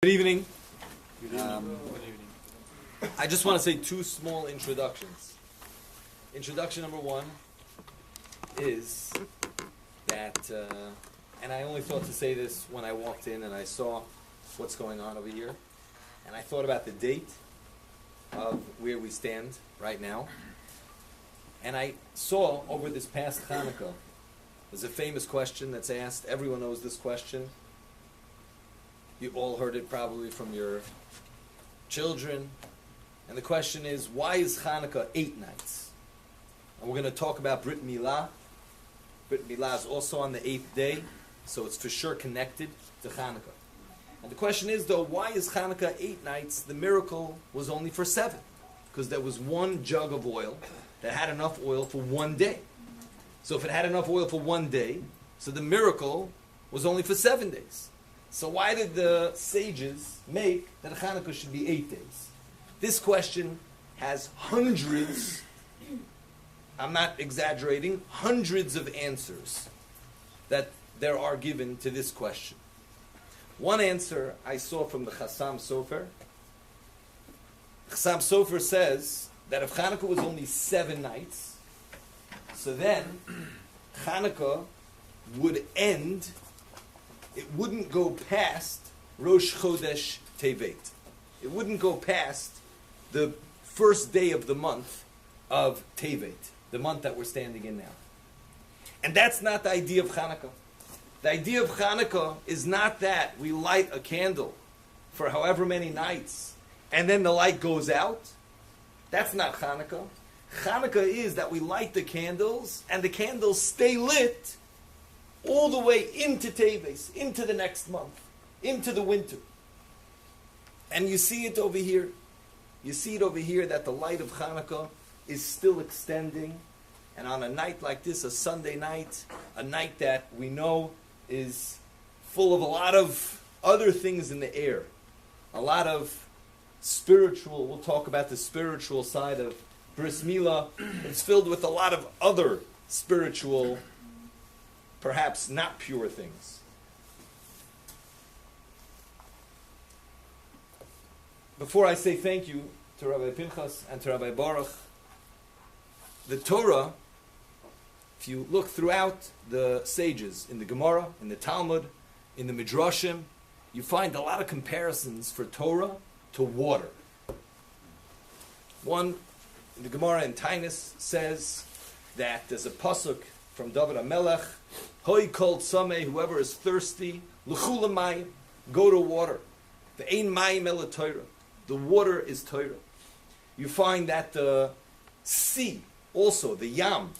Good evening. I just want to say two small introductions. Introduction number one is that, and I only thought to say this when I walked in and I saw what's going on over here, and I thought about the date of where we stand right now, and I saw over this past Hanukkah, there's a famous question that's asked. Everyone knows this question. You all heard it probably from your children. And the question is, why is Hanukkah 8 nights? And we're going to talk about Brit Milah. Brit Milah is also on the 8th day, so it's for sure connected to Hanukkah. And the question is, though, why is Hanukkah 8 nights? The miracle was only for 7. Because there was one jug of oil that had enough oil for 1 day. So if it had enough oil for 1 day, so the miracle was only for 7 days. So why did the sages make that Hanukkah should be 8 days? This question has hundreds, I'm not exaggerating, hundreds of answers that there are given to this question. One answer I saw from the Chassam Sofer. Chassam Sofer says that if Hanukkah was only 7 nights, so then Hanukkah would end, it wouldn't go past Rosh Chodesh Tevet. It wouldn't go past the first day of the month of Tevet, the month that we're standing in now. And that's not the idea of Hanukkah. The idea of Hanukkah is not that we light a candle for however many nights and then the light goes out. That's not Hanukkah. Hanukkah is that we light the candles and the candles stay lit all the way into Teves, into the next month, into the winter. And you see it over here. You see it over here that the light of Hanukkah is still extending. And on a night like this, a Sunday night, a night that we know is full of a lot of other things in the air, a lot of spiritual, we'll talk about the spiritual side of Bris Milah. It's filled with a lot of other spiritual, perhaps not pure things. Before I say thank you to Rabbi Pinchas and to Rabbi Baruch, the Torah, if you look throughout the sages, in the Gemara, in the Talmud, in the Midrashim, you find a lot of comparisons for Torah to water. One, in the Gemara in Tainus says that there's a pasuk from David HaMelech, Hoi kol tzameh, whoever is thirsty, l'chu l'mayim, go to water. The ein mayim ela Torah. The water is Torah. You find that the sea, also, the Yam,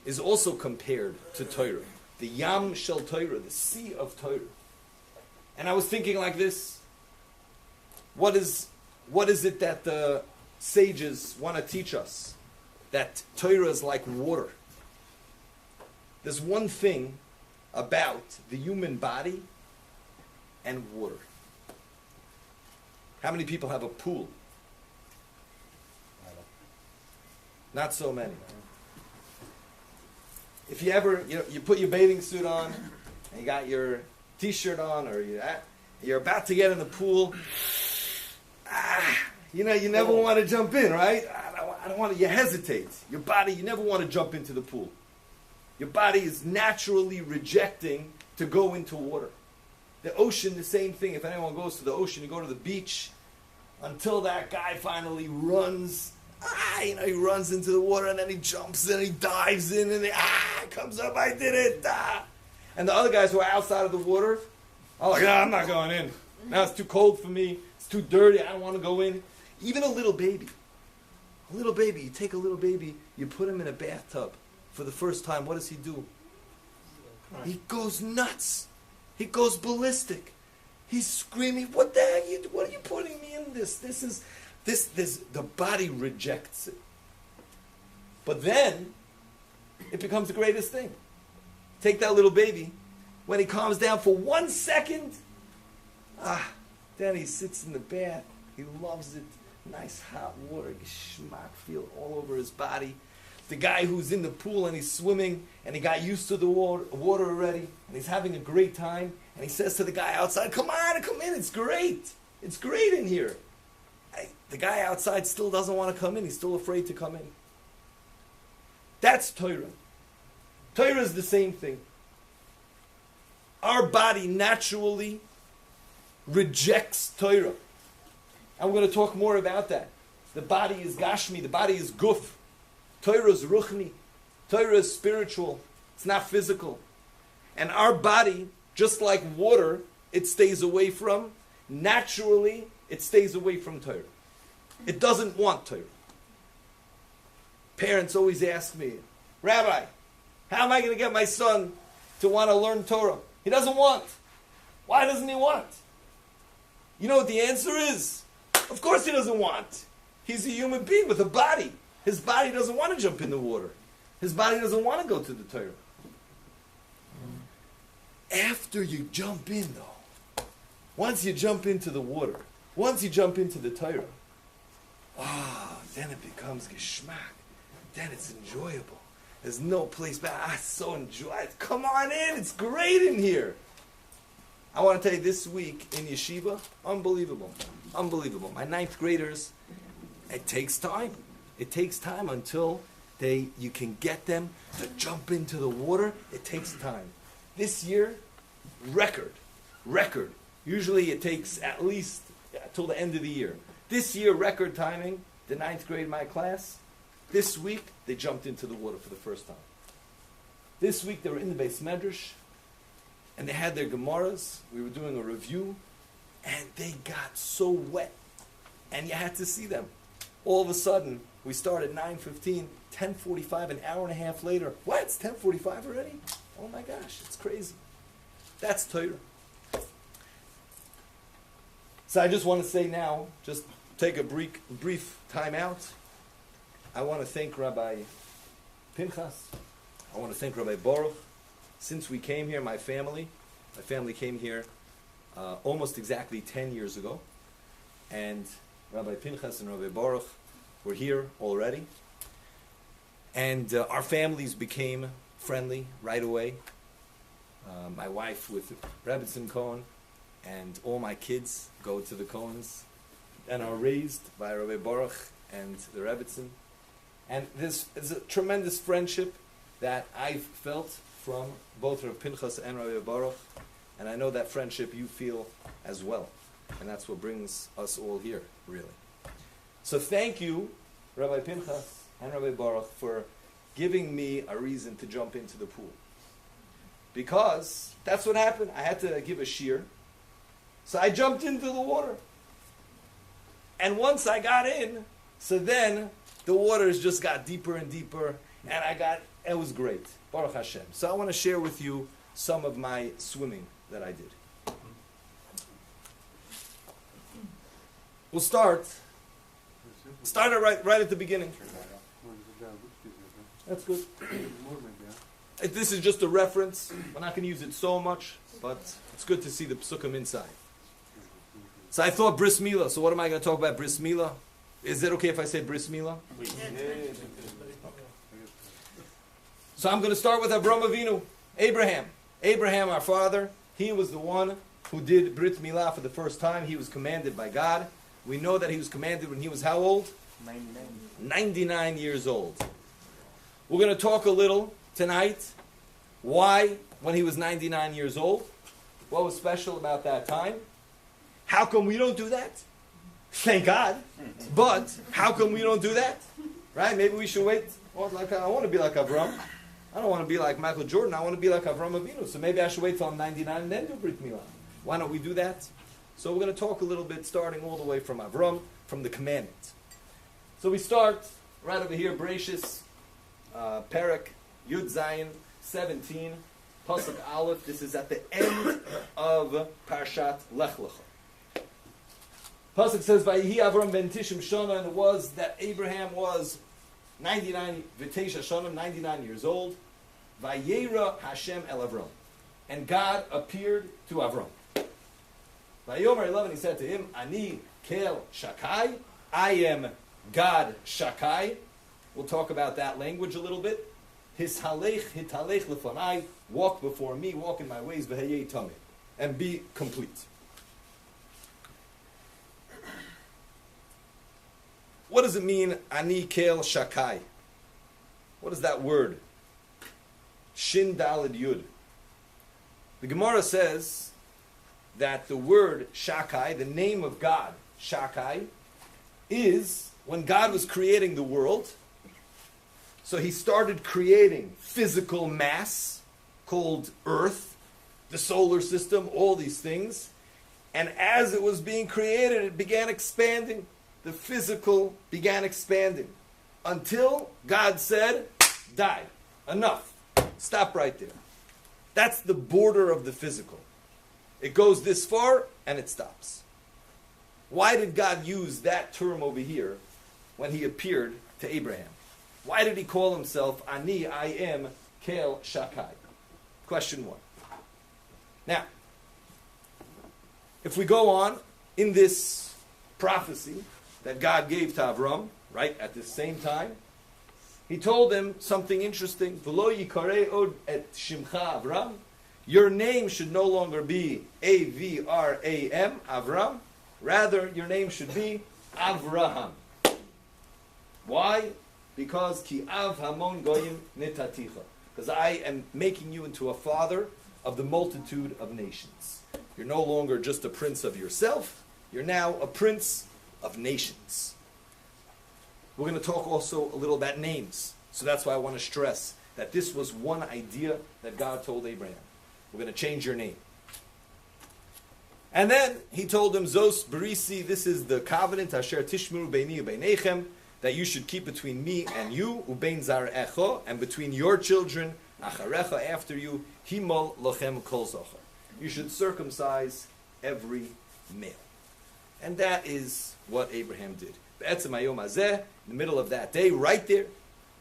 is also compared to Torah. The Yam shel Torah, the sea of Torah. And I was thinking like this, what is it that the sages want to teach us? That Torah is like water. There's one thing about the human body and water. How many people have a pool? Not so many. If you ever, you put your bathing suit on, and you got your t-shirt on, or you're about to get in the pool, you never want to jump in, right? I don't want to, you hesitate. Your body, you never want to jump into the pool. Your body is naturally rejecting to go into water. The ocean, the same thing. If anyone goes to the ocean, you go to the beach, until that guy finally runs, he runs into the water, and then he jumps in, he dives in, and he comes up, I did it, And the other guys who are outside of the water are like, I'm not going in. Now it's too cold for me, it's too dirty, I don't want to go in. Even a little baby, you take a little baby, you put him in a bathtub for the first time, what does he do? He goes nuts. He goes ballistic. He's screaming, what the heck, what are you putting me in this? This, the body rejects it. But then, it becomes the greatest thing. Take that little baby, when he calms down for 1 second, then he sits in the bath, he loves it, nice hot water, schmack, feel all over his body. The guy who's in the pool and he's swimming and he got used to the water already and he's having a great time and he says to the guy outside, come on, come in, it's great. It's great in here. The guy outside still doesn't want to come in. He's still afraid to come in. That's Torah. Torah is the same thing. Our body naturally rejects Torah. And we're going to talk more about that. The body is Gashmi. The body is Guf. Torah is Ruchni. Torah is spiritual. It's not physical. And our body, just like water, it stays away from. Naturally, it stays away from Torah. It doesn't want Torah. Parents always ask me, Rabbi, how am I going to get my son to want to learn Torah? He doesn't want. Why doesn't he want? You know what the answer is? Of course he doesn't want. He's a human being with a body. His body doesn't want to jump in the water. His body doesn't want to go to the Torah. After you jump in, though, once you jump into the water, once you jump into the Torah, then it becomes geschmack. Then it's enjoyable. There's no place back. I so enjoy it. Come on in. It's great in here. I want to tell you, this week in yeshiva, unbelievable. Unbelievable. My 9th graders, it takes time. It takes time until you can get them to jump into the water. It takes time. This year, record. Usually it takes at least till the end of the year. This year, record timing, the 9th grade my class. This week, they jumped into the water for the first time. This week, they were in the Beis Medrash, and they had their Gemaras. We were doing a review, and they got so wet. And you had to see them. All of a sudden, we started 9:15, 10:45, an hour and a half later. What? It's 10:45 already? Oh my gosh, it's crazy. That's Torah. So I just want to say now, just take a brief time out. I want to thank Rabbi Pinchas. I want to thank Rabbi Baruch. Since we came here, my family came here almost exactly 10 years ago. And Rabbi Pinchas and Rabbi Baruch were here already. And our families became friendly right away. My wife with Rebbetzin Cohen, and all my kids go to the Cohens and are raised by Rabbi Baruch and the Rebbetzin. And this is a tremendous friendship that I've felt from both Rabbi Pinchas and Rabbi Baruch. And I know that friendship you feel as well. And that's what brings us all here, really. So thank you, Rabbi Pinchas and Rabbi Baruch, for giving me a reason to jump into the pool. Because that's what happened. I had to give a shiur. So I jumped into the water. And once I got in, so then the waters just got deeper and deeper, and it was great. Baruch Hashem. So I want to share with you some of my swimming that I did. We'll start it right at the beginning. That's good. This is just a reference. We're not going to use it so much, but it's good to see the psukim inside. So I thought bris milah. So what am I going to talk about? Bris milah. Is it okay if I say bris milah? So I'm going to start with Avram Avinu, Abraham, our father. He was the one who did brit milah for the first time. He was commanded by God. We know that he was commanded when he was how old? 99 years old. We're going to talk a little tonight why, when he was 99 years old, what was special about that time. How come we don't do that? Thank God. But how come we don't do that? Right? Maybe we should wait. I want to be like Avram. I don't want to be like Michael Jordan. I want to be like Avram Avinu. So maybe I should wait till I'm 99 and then do Brit Milah. Why don't we do that? So we're going to talk a little bit, starting all the way from Avram, from the commandment. So we start right over here, Bereshis, Perek, Yud Zayin, 17, Pasuk Aleph. This is at the end of Parshat Lech Lecha. Pasuk says, "Vayihi Avram ben Tishim Shana," and it was that Abraham was 99 years old. Vayera Hashem el Avram, and God appeared to Avram. Vayomer 11, he said to him, "Ani kel shakai," I am God shakai. We'll talk about that language a little bit. Hishalech hitalech lefanai, walk before me, walk in my ways, v'heyei tamid, and be complete. What does it mean, ani kel shakai? What is that word? Shin dalid yud. The Gemara says that the word shakai, the name of God, shakai, is when God was creating the world. So he started creating physical mass called Earth, the solar system, all these things. And as it was being created, it began expanding. The physical began expanding. Until God said, die, enough, stop right there. That's the border of the physical. It goes this far and it stops. Why did God use that term over here when he appeared to Abraham? Why did he call himself Ani, I am, Kel Shakai? Question one. Now, if we go on in this prophecy that God gave to Avram, right, at the same time, he told him something interesting. V'lo yikarei od et shimcha Avram. Your name should no longer be A-V-R-A-M, Avram. Rather, your name should be Avraham. Why? Because ki av hamon goyim netaticha. Because I am making you into a father of the multitude of nations. You're no longer just a prince of yourself. You're now a prince of nations. We're going to talk also a little about names. So that's why I want to stress that this was one idea that God told Abraham. We're going to change your name. And then he told him, Zos Berisi, this is the covenant, Asher Tishmuru Beini Ubeinechem, that you should keep between me and you, Ubein Zar Echo, and between your children, Acharecha, after you, Himol Lochem Kol Zocher. You should circumcise every male. And that is what Abraham did. Be'etzem hayom hazeh, in the middle of that day, right there,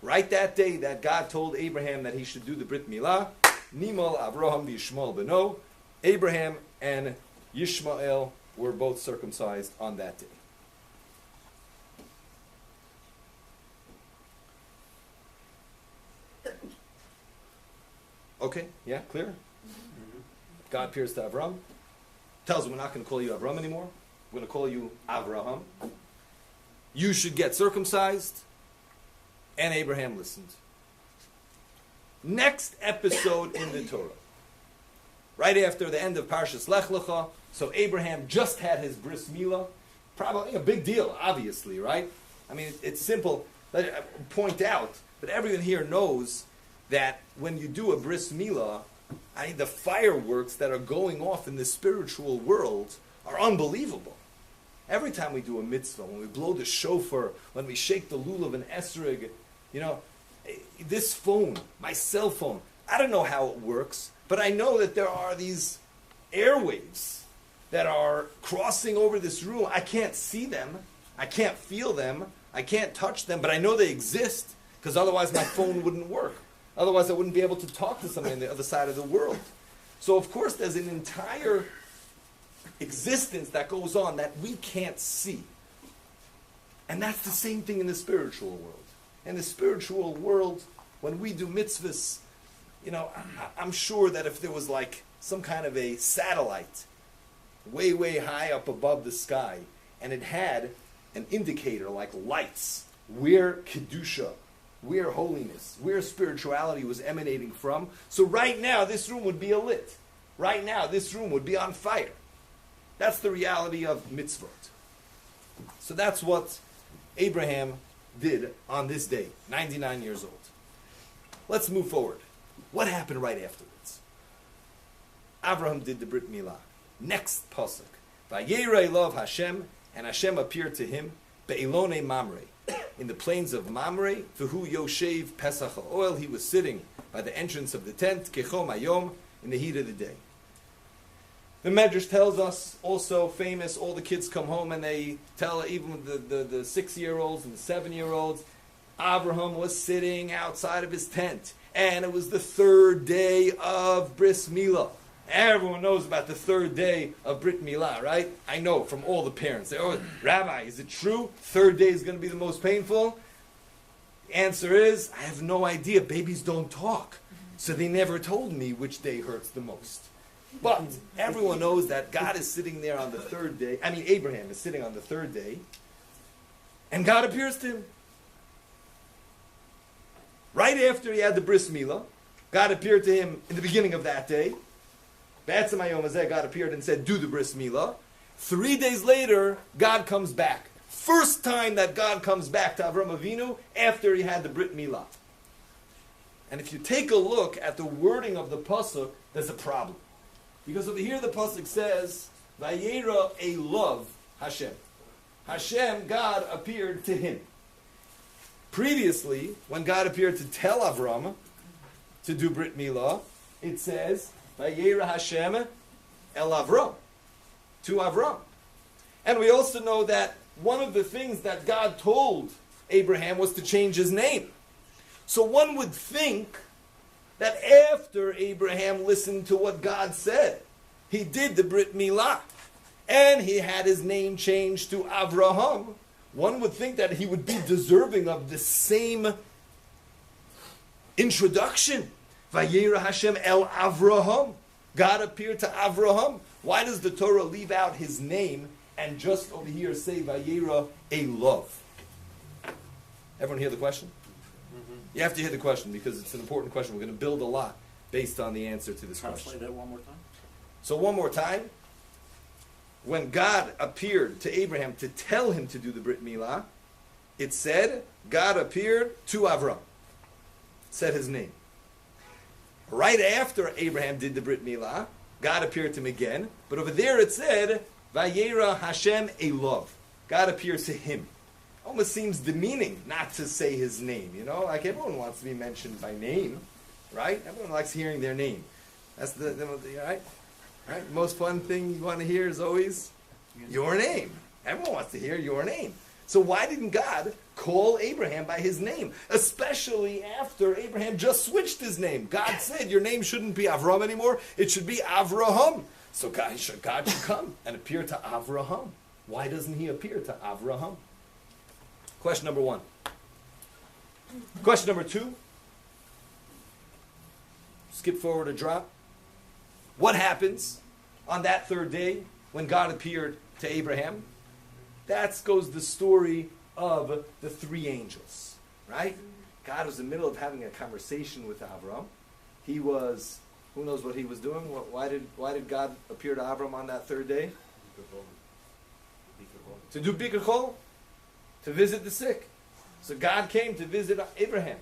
right that day that God told Abraham that he should do the Brit Milah, Nimol Avraham v'Yishmael beno, Abraham and Yishmael were both circumcised on that day. Okay, yeah, clear? Mm-hmm. God appears to Avram, tells him, we're not going to call you Avram anymore. We're going to call you Avraham. You should get circumcised. And Abraham listened. Next episode in the Torah. Right after the end of Parshas Lech Lecha. So Abraham just had his bris milah. Probably a big deal, obviously, right? I mean, it's simple. Let me point out, but everyone here knows that when you do a bris milah, I mean, the fireworks that are going off in the spiritual world are unbelievable. Every time we do a mitzvah, when we blow the shofar, when we shake the lulav and esrog, you know, this phone, my cell phone, I don't know how it works, but I know that there are these airwaves that are crossing over this room. I can't see them, I can't feel them, I can't touch them, but I know they exist, because otherwise my phone wouldn't work. Otherwise I wouldn't be able to talk to somebody on the other side of the world. So of course there's an entire existence that goes on that we can't see. And that's the same thing in the spiritual world. In the spiritual world, when we do mitzvahs, you know, I'm sure that if there was like some kind of a satellite way, way high up above the sky, and it had an indicator like lights, where Kedusha, where holiness, where spirituality was emanating from. So right now, this room would be alit. Right now, this room would be on fire. That's the reality of mitzvot. So that's what Abraham did on this day, 99 years old. Let's move forward. What happened right afterwards? Abraham did the Brit Milah. Next pasuk. Vayirei lov Hashem, and Hashem appeared to him, be'ilone Mamre, in the plains of Mamre, v'hu yoshev Pesach ha'oel, he was sitting by the entrance of the tent, kechom hayom, in the heat of the day. The Medrash tells us, also famous, all the kids come home and they tell even the 6-year-olds and the 7-year-olds, Abraham was sitting outside of his tent. And it was the third day of Bris Milah. Everyone knows about the third day of Brit Milah, right? I know from all the parents. They always, Rabbi, is it true? Third day is going to be the most painful? The answer is, I have no idea. Babies don't talk. So they never told me which day hurts the most. But everyone knows that God is sitting there on the third day. I mean, Abraham is sitting on the third day. And God appears to him. Right after he had the bris milah, God appeared to him in the beginning of that day. B'etzem hayom hazeh, God appeared and said, do the bris milah. 3 days later, God comes back. First time that God comes back to Avram Avinu after he had the brit milah. And if you take a look at the wording of the pasuk, there's a problem. Because over here the pasuk says, Vayera Elav Hashem. Hashem, God, appeared to him. Previously, when God appeared to tell Avram to do Brit Milah, it says, Vayera Hashem El Avram. To Avram. And we also know that one of the things that God told Abraham was to change his name. So one would think that after Abraham listened to what God said, he did the Brit Milah, and he had his name changed to Avraham, one would think that he would be deserving of the same introduction. Vayera Hashem El Avraham. God appeared to Avraham. Why does the Torah leave out his name and just over here say Vayera Elav? Everyone hear the question? Mm-hmm. You have to hear the question because it's an important question. We're going to build a lot based on the answer to this question. Translate that one more time. So one more time. When God appeared to Abraham to tell him to do the Brit Milah, it said, God appeared to Avram. Said his name. Right after Abraham did the Brit Milah, God appeared to him again. But over there it said, Vayera Hashem Elav. God appears to him. Almost seems demeaning not to say his name. You know, like everyone wants to be mentioned by name, right? Everyone likes hearing their name. That's the right? Right? The most fun thing you want to hear is always your name. Everyone wants to hear your name. So why didn't God call Abraham by his name? Especially after Abraham just switched his name. God said your name shouldn't be Avram anymore. It should be Avraham. So God should come and appear to Avraham. Why doesn't he appear to Avraham? Question number one. Question number two. Skip forward a drop. What happens on that third day when God appeared to Abraham? That goes the story of the three angels, right? God was in the middle of having a conversation with Avram. He was, who knows what he was doing? Why did God appear to Avram on that third day? To do Bikur Chol, to visit the sick. So God came to visit Abraham.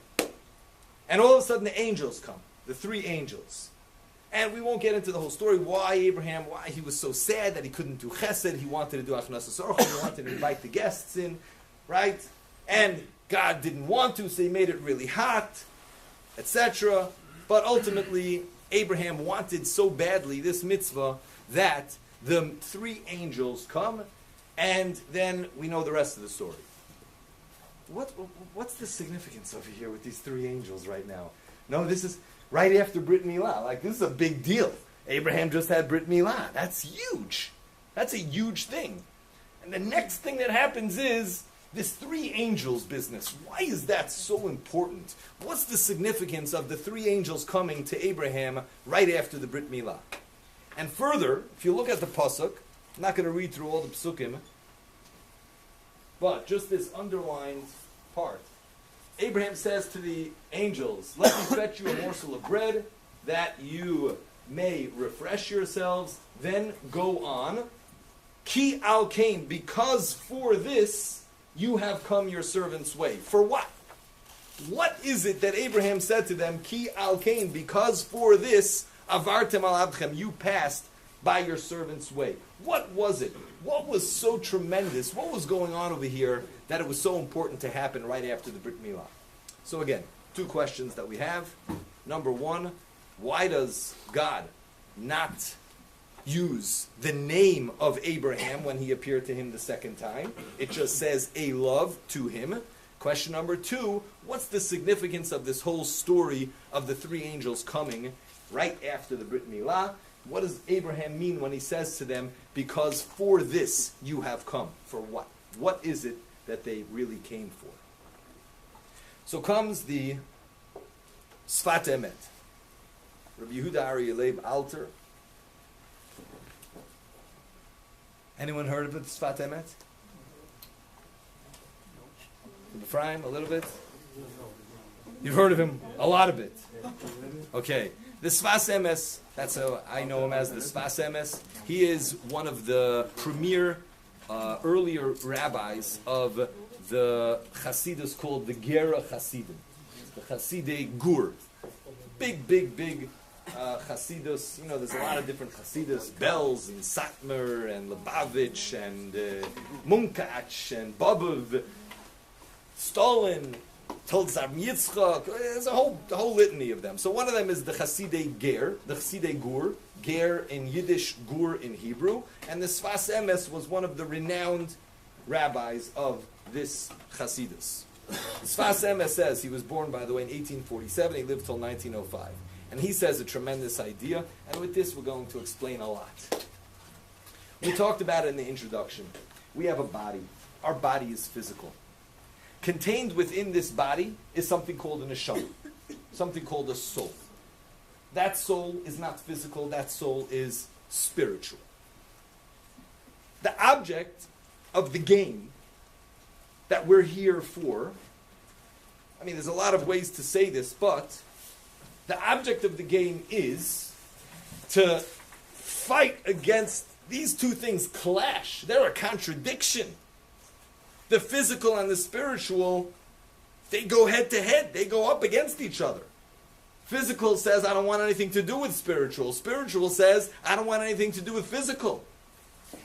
And all of a sudden the angels come, the three angels. And we won't get into the whole story, why he was so sad that he couldn't do chesed, he wanted to do achnasas orchos, he wanted to invite the guests in, right? And God didn't want to, so he made it really hot, etc. But ultimately, Abraham wanted so badly this mitzvah that the three angels come, and then we know the rest of the story. What's the significance over here with these three angels right now? No, this is right after Brit Milah. Like, this is a big deal. Abraham just had Brit Milah. That's huge. That's a huge thing. And the next thing that happens is this three angels business. Why is that so important? What's the significance of the three angels coming to Abraham right after the Brit Milah? And further, if you look at the pasuk, I'm not going to read through all the psukim, but just this underlined part. Abraham says to the angels, let me fetch you a morsel of bread that you may refresh yourselves, then go on. Ki al kain, because for this you have come your servant's way. For what? What is it that Abraham said to them, Ki al kain, because for this, avartem al abchem, you passed by your servant's way. What was it? What was so tremendous? What was going on over here that it was so important to happen right after the Brit Milah? So again, two questions that we have. Number one, why does God not use the name of Abraham when he appeared to him the second time? It just says a love to him. Question number two, what's the significance of this whole story of the three angels coming right after the Brit Milah? What does Abraham mean when he says to them, because for this you have come? For what? What is it that they really came for? So comes the Sfat Emet. Rabbi Yehuda Ari Leib Alter. Anyone heard of it, Sfat Emet? Ephraim, a little bit? You've heard of him a lot of it. Okay. The Sfas Emes, that's how I know him as the Sfas Emes. He is one of the premier earlier rabbis of the Hasidus called the Gera Hasidim. The Hasidei Gur. Big Hasidus. You know, there's a lot of different Hasidus. Belz and Satmar and Lubavitch and Munkach and Bobov. Stalin. Tolzar Yitzchak, there's a whole litany of them. So one of them is the Chasidei Ger, the Chasidei Gur, Ger in Yiddish, Gur in Hebrew, and the Sfas Emes was one of the renowned rabbis of this Chasidus. Sfas Emes says, he was born, by the way, in 1847, he lived till 1905. And he says a tremendous idea, and with this we're going to explain a lot. We talked about it in the introduction. We have a body. Our body is physical. Contained within this body is something called an neshama, something called a soul. That soul is not physical, that soul is spiritual. The object of the game that we're here for, I mean, there's a lot of ways to say this, but the object of the game is to fight against these two things clash. They're a contradiction. The physical and the spiritual, they go head to head. They go up against each other. Physical says, I don't want anything to do with spiritual. Spiritual says, I don't want anything to do with physical.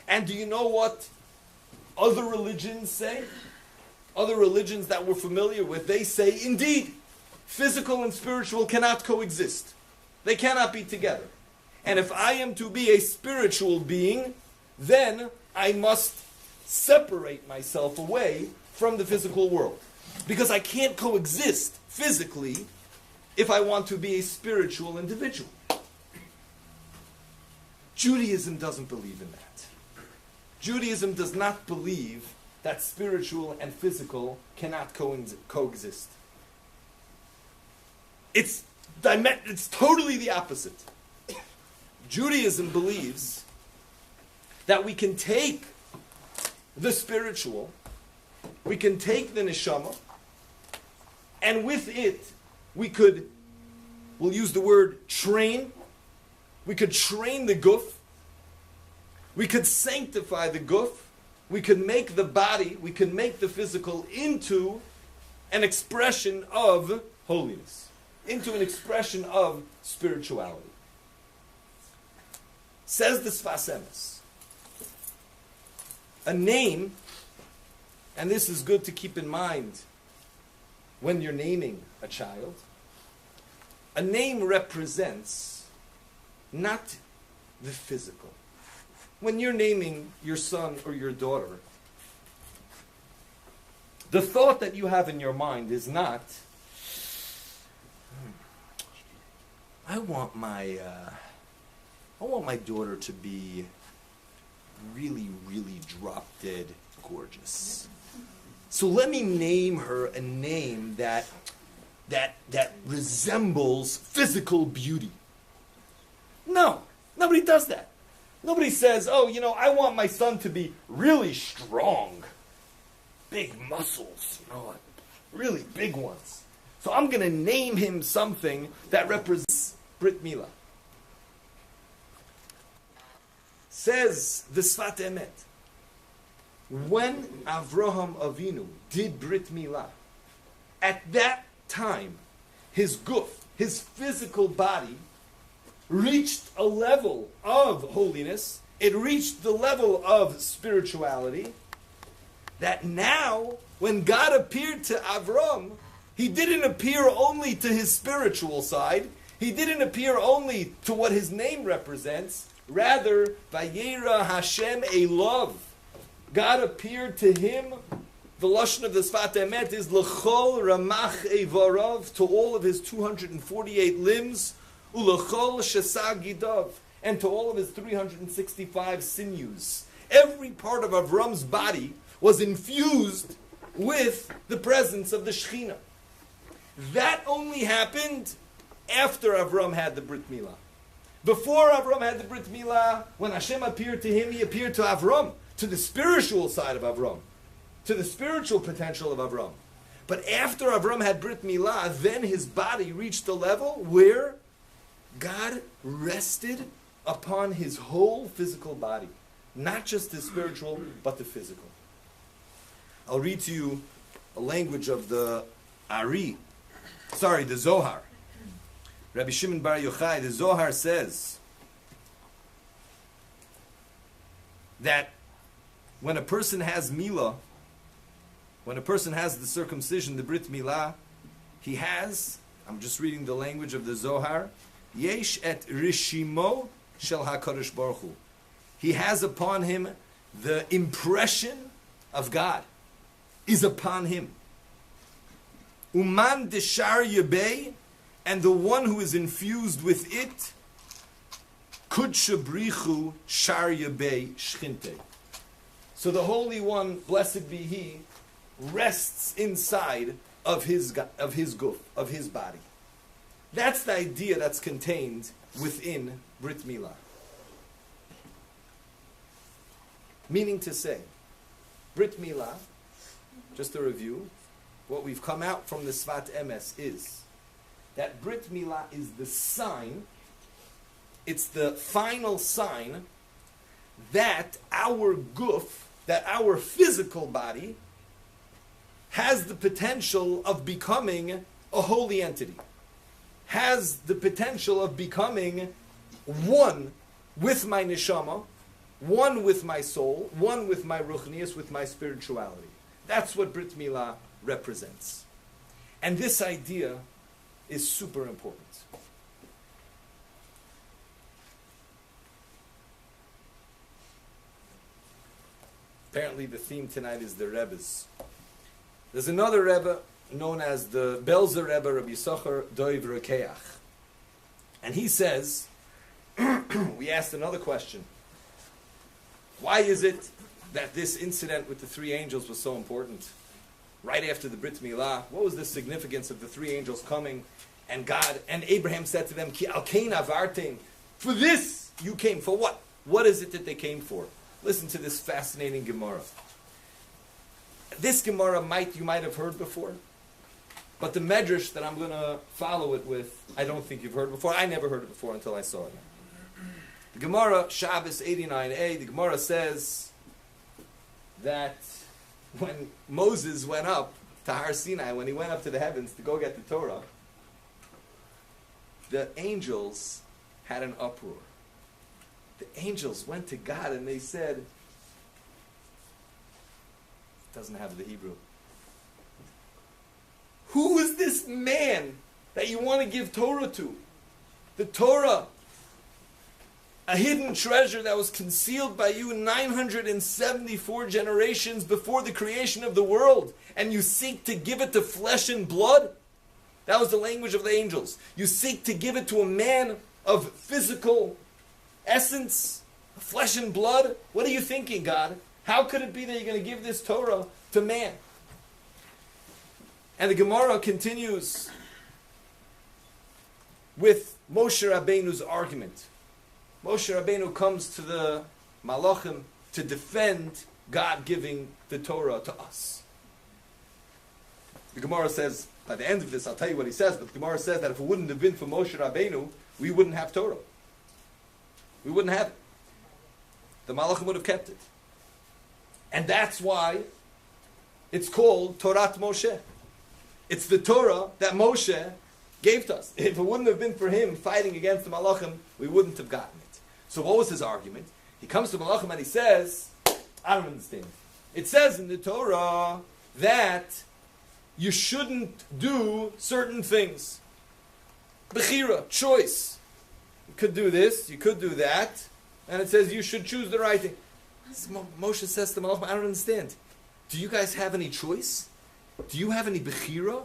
And do you know what other religions say? Other religions that we're familiar with, they say, indeed, physical and spiritual cannot coexist. They cannot be together. And if I am to be a spiritual being, then I must separate myself away from the physical world. Because I can't coexist physically if I want to be a spiritual individual. Judaism doesn't believe in that. Judaism does not believe that spiritual and physical cannot coexist. It's totally the opposite. Judaism believes that we can take the spiritual, we can take the neshama, and with it, we'll use the word train, we could train the guf, we could sanctify the guf, we could make the body, we could make the physical into an expression of holiness, into an expression of spirituality. Says the Sfas Emes, a name, and this is good to keep in mind when you're naming a child, a name represents not the physical. When you're naming your son or your daughter, the thought that you have in your mind is not, I want my daughter to be really, really drop dead gorgeous. So let me name her a name that resembles physical beauty. No, nobody does that. Nobody says, I want my son to be really strong. Big muscles, really big ones. So I'm going to name him something that represents Brit Milah. Says the Sfat Emet, when Avraham Avinu did Brit Milah, at that time, his guf, his physical body, reached a level of holiness, it reached the level of spirituality, that now, when God appeared to Avram, he didn't appear only to his spiritual side, he didn't appear only to what his name represents, rather, Vayera Hashem Elov, God appeared to him. The lashon of the Sfat Emet is L'chol Ramach Evarov, to all of his 248 limbs, U'L'chol Shesag Gidav, and to all of his 365 sinews. Every part of Avram's body was infused with the presence of the Shekhinah. That only happened after Avram had the Brit Milah. Before Avram had the Brit Milah, when Hashem appeared to him, he appeared to Avram, to the spiritual side of Avram, to the spiritual potential of Avram. But after Avram had Brit Milah, then his body reached a level where God rested upon his whole physical body. Not just the spiritual, but the physical. I'll read to you a language of the Zohar. Rabbi Shimon Bar Yochai, the Zohar says that when a person has Milah, when a person has the circumcision, the Brit Milah, he has, I'm just reading the language of the Zohar, Yesh et Rishimo shel HaKadosh Baruch Hu. He has upon him the impression of God is upon him. Uman deshar yebei, and the one who is infused with it, kudsha brichu shar yebei shchinte. So the Holy One, blessed be He, rests inside of his guf, of his body. That's the idea that's contained within Brit Milah. Meaning to say, Brit Milah, just a review, what we've come out from the Svat Emes is that Brit Milah is the sign, it's the final sign that our guf, that our physical body has the potential of becoming a holy entity, has the potential of becoming one with my neshama, one with my soul, one with my ruchnius, with my spirituality. That's what Brit Milah represents. And this idea is super important. Apparently the theme tonight is the Rebbe's. There's another Rebbe known as the Belzer Rebbe, Rabbi Yisachar Doiv Rekeach. And he says, we asked another question. Why is it that this incident with the three angels was so important? Right after the Brit Milah, what was the significance of the three angels coming and God, and Abraham said to them, Ki alkein avartem, for this you came, for what? What is it that they came for? Listen to this fascinating Gemara. This Gemara you might have heard before, but the Medrash that I'm going to follow it with, I don't think you've heard before. I never heard it before until I saw it. The Gemara, Shabbos 89a, the Gemara says that when Moses went up to Har Sinai, when he went up to the heavens to go get the Torah, the angels had an uproar. The angels went to God and they said, it doesn't have the Hebrew. Who is this man that you want to give Torah to? The Torah, a hidden treasure that was concealed by you 974 generations before the creation of the world, and you seek to give it to flesh and blood? That was the language of the angels. You seek to give it to a man of physical essence, flesh and blood? What are you thinking, God? How could it be that you're going to give this Torah to man? And the Gemara continues with Moshe Rabbeinu's argument. Moshe Rabbeinu comes to the Malachim to defend God giving the Torah to us. The Gemara says, by the end of this, I'll tell you what he says, but the Gemara says that if it wouldn't have been for Moshe Rabbeinu, we wouldn't have Torah. We wouldn't have it. The Malachim would have kept it. And that's why it's called Torat Moshe. It's the Torah that Moshe gave to us. If it wouldn't have been for him fighting against the Malachim, we wouldn't have gotten it. So what was his argument? He comes to Malachim and he says, I don't understand. It says in the Torah that you shouldn't do certain things. Bechira, choice. You could do this, you could do that, and it says you should choose the right thing. Moshe says to Malachim, I don't understand. Do you guys have any choice? Do you have any bechira?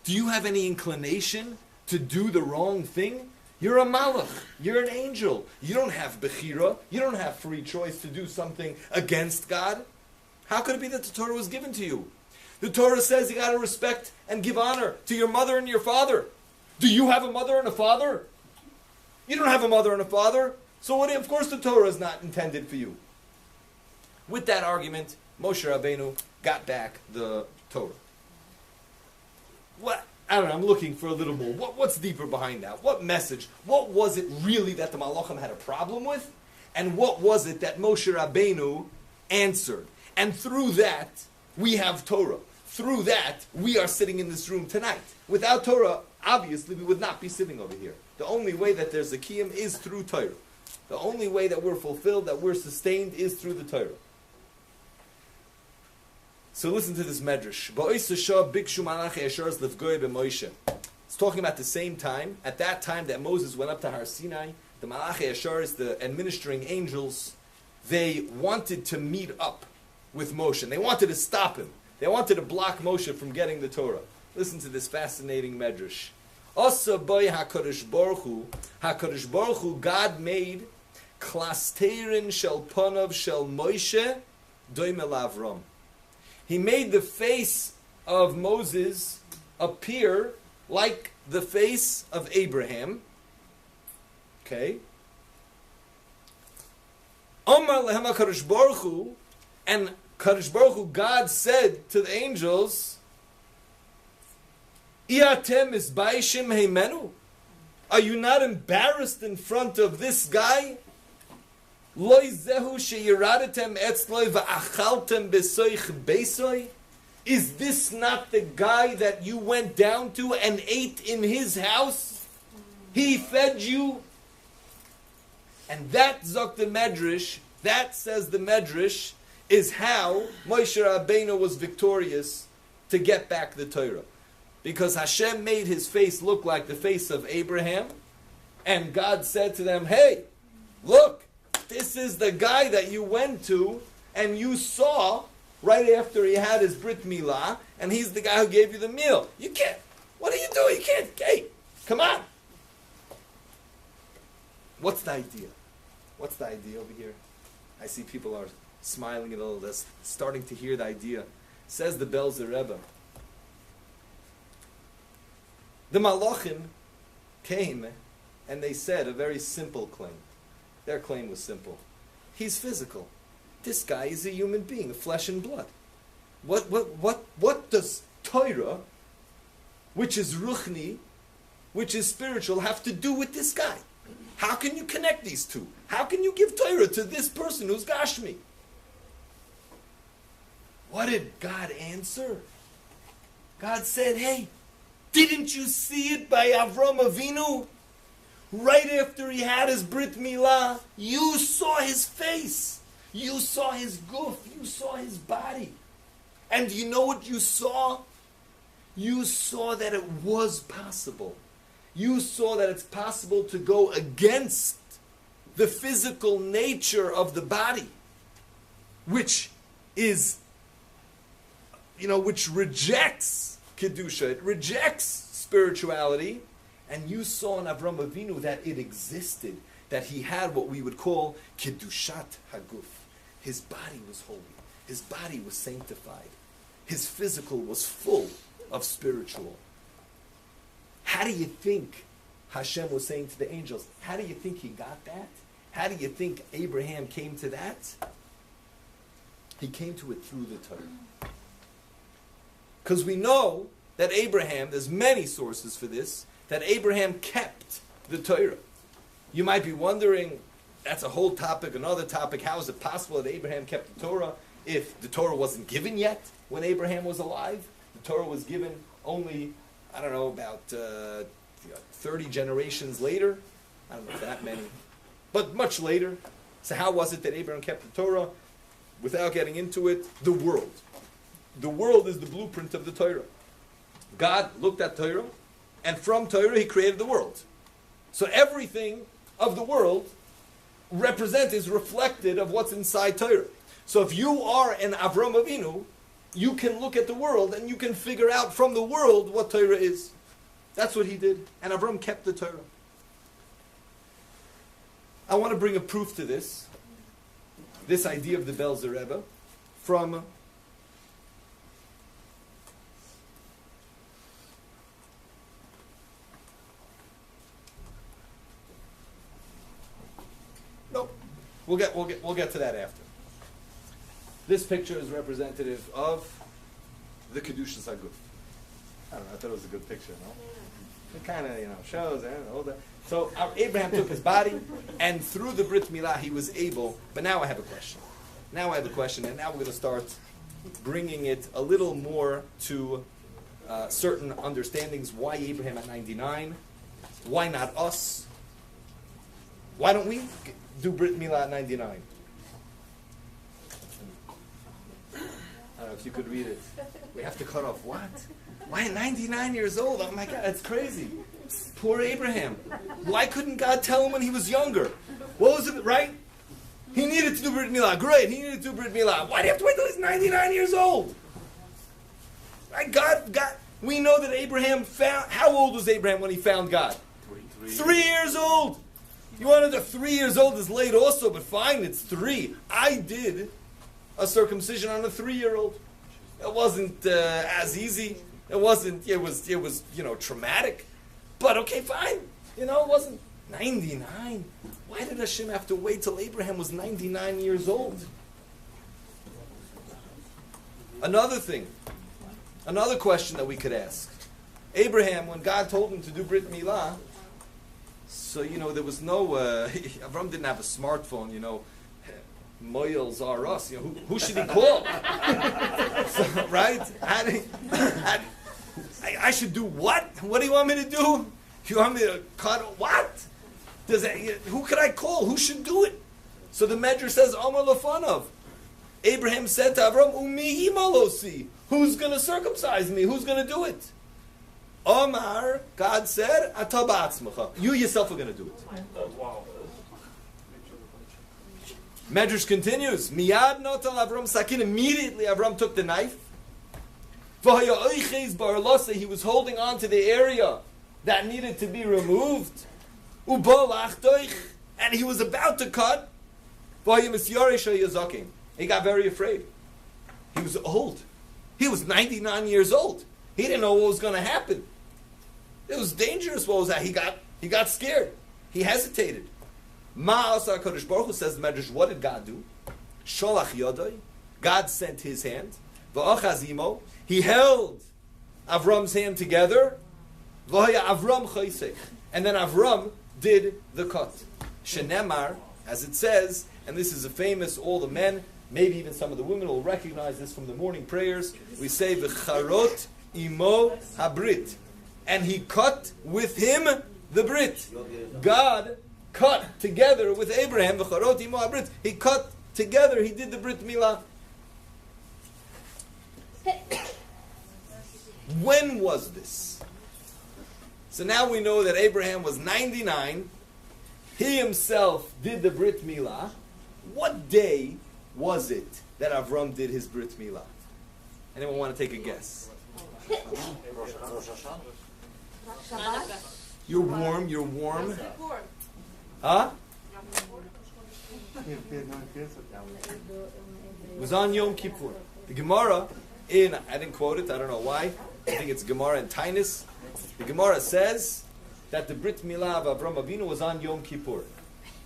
Do you have any inclination to do the wrong thing? You're a malach. You're an angel. You don't have bechira. You don't have free choice to do something against God. How could it be that the Torah was given to you? The Torah says you got to respect and give honor to your mother and your father. Do you have a mother and a father? You don't have a mother and a father. So of course the Torah is not intended for you. With that argument, Moshe Rabbeinu got back the Torah. what? I don't know, I'm looking for a little more. What's deeper behind that? What message? What was it really that the Malachim had a problem with? And what was it that Moshe Rabbeinu answered? And through that, we have Torah. Through that, we are sitting in this room tonight. Without Torah, obviously, we would not be sitting over here. The only way that there's a kiyum is through Torah. The only way that we're fulfilled, that we're sustained, is through the Torah. So listen to this medrash. It's talking about the same time. At that time that Moses went up to Har Sinai, the Malachei Asharis, the administering angels, they wanted to meet up with Moshe. They wanted to stop him. They wanted to block Moshe from getting the Torah. Listen to this fascinating medrash. Asa boy HaKadosh Baruch Hu, God made klasterin shel ponav shel Moshe doime lavram. He made the face of Moses appear like the face of Abraham. Okay. Omar lehem HaKadosh Baruch Hu, and Kadosh Baruch Hu, God said to the angels, Iatem isbaishim heimenu? Are you not embarrassed in front of this guy? Loi zehu sheyiradetem etzloi va'achaltem besoich beisoi? Is this not the guy that you went down to and ate in his house? He fed you? And that, Zok the Medrash, that says the Medrash, is how Moshe Rabbeinu was victorious to get back the Torah. Because Hashem made his face look like the face of Abraham, and God said to them, hey, look, this is the guy that you went to and you saw right after he had his Brit Milah, and he's the guy who gave you the meal. You can't, what are you doing? You can't, hey, come on. What's the idea? What's the idea over here? I see people are smiling a little, they're starting to hear the idea. Says the Belzer Rebbe. The Malachim came and they said a very simple claim. Their claim was simple. He's physical. This guy is a human being, flesh and blood. What does Torah, which is ruchni, which is spiritual, have to do with this guy? How can you connect these two? How can you give Torah to this person who's Gashmi? What did God answer? God said, hey, didn't you see it by Avram Avinu? Right after he had his Brit Milah, you saw his face. You saw his guf. You saw his body. And you know what you saw? You saw that it was possible. You saw that it's possible to go against the physical nature of the body, which is, which rejects Kedusha. It rejects spirituality. And you saw in Avram Avinu that it existed, that he had what we would call Kedushat Haguf. His body was holy. His body was sanctified. His physical was full of spiritual. How do you think Hashem was saying to the angels, how do you think he got that? How do you think Abraham came to that? He came to it through the Torah. Because we know that Abraham, there's many sources for this, that Abraham kept the Torah. You might be wondering, that's a whole topic, another topic, how is it possible that Abraham kept the Torah if the Torah wasn't given yet when Abraham was alive? The Torah was given only, I don't know, about 30 generations later. I don't know if that many, but much later. So how was it that Abraham kept the Torah? Without getting into it, the world. The world is the blueprint of the Torah. God looked at Torah, and from Torah he created the world. So everything of the world is reflected of what's inside Torah. So if you are an Avram Avinu, you can look at the world and you can figure out from the world what Torah is. That's what he did. And Avram kept the Torah. I want to bring a proof to this idea of the Belzer Rebbe, from We'll get to that after. This picture is representative of the Kedushas Haguf. I don't know, I thought it was a good picture, no? It kind of, shows, all that. So Abraham took his body, and through the Brit Milah he was able, but now I have a question. And now we're going to start bringing it a little more to certain understandings. Why Abraham at 99? Why not us? Why don't we do Brit Milah at 99? I don't know if you could read it. We have to cut off what? Why 99 years old? Oh my God, that's crazy. Poor Abraham. Why couldn't God tell him when he was younger? What was it, right? He needed to do Brit Milah. Great, he needed to do Brit Milah. Why do you have to wait till he's 99 years old? Right? God, we know that Abraham found, how old was Abraham when he found God? 3 years old. You wanted to 3 years old is late also, but fine, it's 3. I did a circumcision on a 3-year-old. It wasn't as easy. It wasn't, it was traumatic. But okay, fine. It wasn't 99. Why did Hashem have to wait till Abraham was 99 years old? Another thing, another question that we could ask. Abraham, when God told him to do Brit Milah, so, there was no, Avram didn't have a smartphone, Moyels are us. Who should he call? So, right? I should do what? What do you want me to do? You want me to cut what? Who could I call? Who should do it? So the Medrash says, Omar Lafanov. Abraham said to Avram, Umihi malosi. Who's going to circumcise me? Who's going to do it? Omar, God said, Ata ba'atzmacha. You yourself are going to do it. Wow. Medrash continues. Miyad notal Avram sakin. Immediately Avram took the knife. He was holding on to the area that needed to be removed. And he was about to cut. He got very afraid. He was old. He was 99 years old. He didn't know what was going to happen. It was dangerous. What was that? He got scared. He hesitated. Ma'asa HaKadosh Baruch Hu says the Medrash, what did God do? Sholach Yodai. God sent his hand. V'achazimo. He held Avram's hand together. V'haya Avram chaysech. And then Avram did the cut. Shenemar, as it says, and this is a famous, all the men, maybe even some of the women will recognize this from the morning prayers. We say, V'charot imo habrit. And he cut with him the Brit. God cut together with Abraham, V'charot imo habrit. He cut together, he did the Brit Milah. When was this? So now we know that Abraham was 99. He himself did the Brit Milah. What day was it that Avram did his Brit Milah? Anyone want to take a guess? You're warm. Huh? It was on Yom Kippur. The Gemara I didn't quote it, I don't know why. I think it's Gemara in Tainus. The Gemara says that the Brit Milah of Avram Avinu was on Yom Kippur.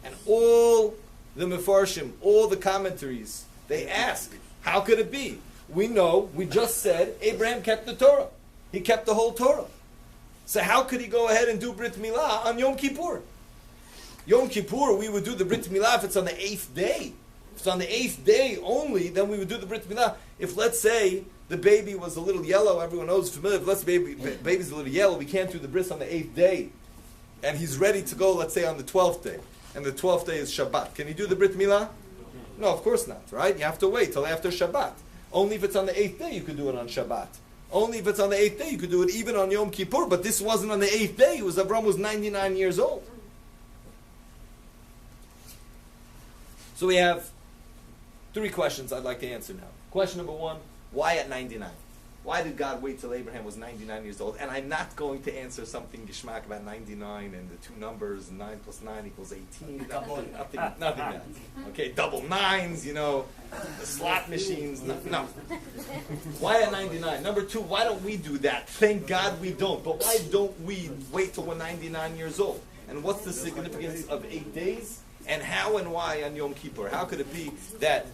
And all the Mefarshim, all the commentaries, they ask, how could it be? We know, we just said, Abraham kept the Torah. He kept the whole Torah. So how could he go ahead and do Brit Milah on Yom Kippur? Yom Kippur, we would do the Brit Milah if it's on the 8th day. If it's on the 8th day only, then we would do the Brit Milah. If, let's say, the baby was a little yellow, everyone knows, familiar, if let's say baby's a little yellow, we can't do the bris on the 8th day. And he's ready to go, let's say, on the 12th day. And the 12th day is Shabbat. Can he do the Brit Milah? No, of course not, right? You have to wait till after Shabbat. Only if it's on the 8th day you could do it on Shabbat. Only if it's on the 8th day you could do it even on Yom Kippur. But this wasn't on the 8th day. Avram was 99 years old. So we have 3 questions I'd like to answer now. Question number 1, why at 99? Why did God wait till Abraham was 99 years old? And I'm not going to answer something geschmack about 99 and the 2 numbers, 9 plus 9 equals 18. Nothing that. Okay, double 9s, the slot machines. No. Why at 99? Number 2, why don't we do that? Thank God we don't. But why don't we wait till we're 99 years old? And what's the significance of 8 days? And how and why on Yom Kippur? How could it be that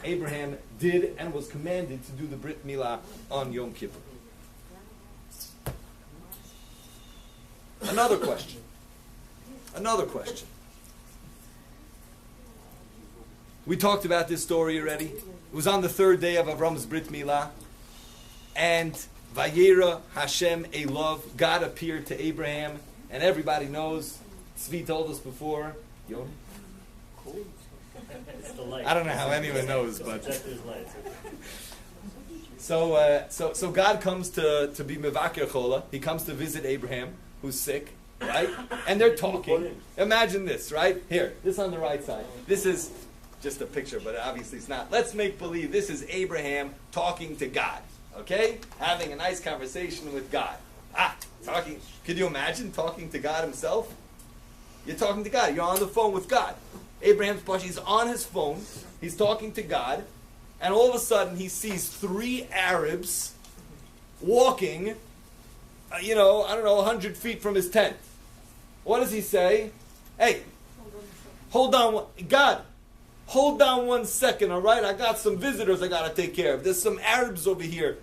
Abraham did and was commanded to do the Brit Milah on Yom Kippur? Another question. Another question. We talked about this story already. It was on the third day of Avram's Brit Milah. And Vayera Hashem Elov, God appeared to Abraham. And everybody knows, Tzvi told us before. Yoni? It's the light. I don't know how anyone knows, but... Just his light. So God comes to be Mevakir Chola. He comes to visit Abraham, who's sick, right? And they're talking. Imagine this, right? Here, this on the right side. This is just a picture, but obviously it's not. Let's make believe this is Abraham talking to God, okay? Having a nice conversation with God. Talking. Could you imagine talking to God himself? You're talking to God. You're on the phone with God. Abraham's Pashi, he's on his phone. He's talking to God. And all of a sudden, he sees 3 Arabs walking, 100 feet from his tent. What does he say? Hey, hold on, God, hold on 1 second, all right? I got some visitors I got to take care of. There's some Arabs over here.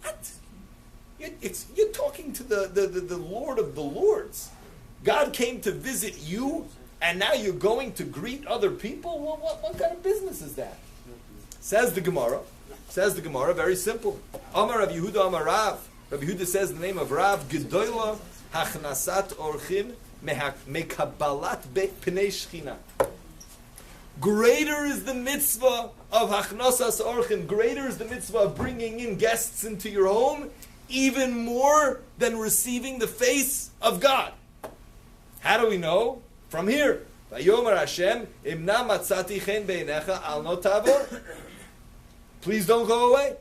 What? You're talking to the Lord of the Lords. God came to visit you, and now you're going to greet other people? What kind of business is that? Says the Gemara, very simple. Amar Rav Yehuda Amar Rav. Rabbi Yehuda says the name of Rav, Gedoyla Hachnasat Orchin Mekabalat Pnei Shechina. Greater is the mitzvah of Hachnasas Orchin. Greater is the mitzvah of bringing in guests into your home, even more than receiving the face of God. How do we know? From here. Vayomer Hashem, Imna Matzati Chen Beinecha Al No Tavor. Please don't go away.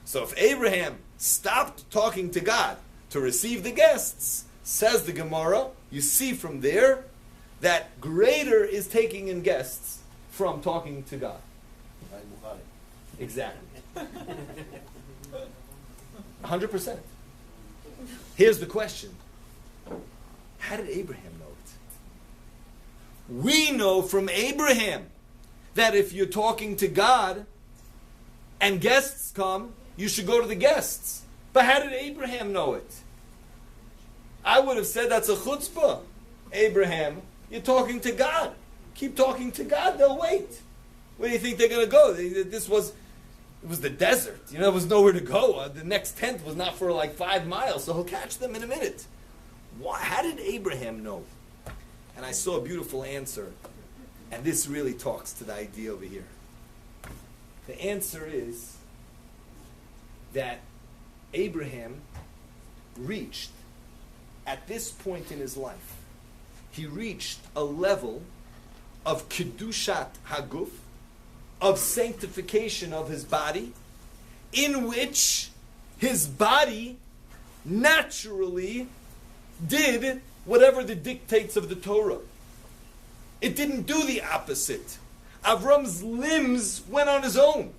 So if Abraham stopped talking to God to receive the guests, says the Gemara, you see from there that greater is taking in guests from talking to God. Exactly. 100%. Here's the question. How did Abraham know it? We know from Abraham that if you're talking to God and guests come, you should go to the guests. But how did Abraham know it? I would have said that's a chutzpah. Abraham, you're talking to God. Keep talking to God, they'll wait. Where do you think they're going to go? It was the desert. There was nowhere to go. The next tent was not for like 5 miles, so he'll catch them in a minute. How did Abraham know? And I saw a beautiful answer. And this really talks to the idea over here. The answer is that Abraham reached, at this point in his life, he reached a level of Kedushat Haguf, of sanctification of his body, in which his body naturally did whatever the dictates of the Torah. It didn't do the opposite. Avram's limbs went on his own.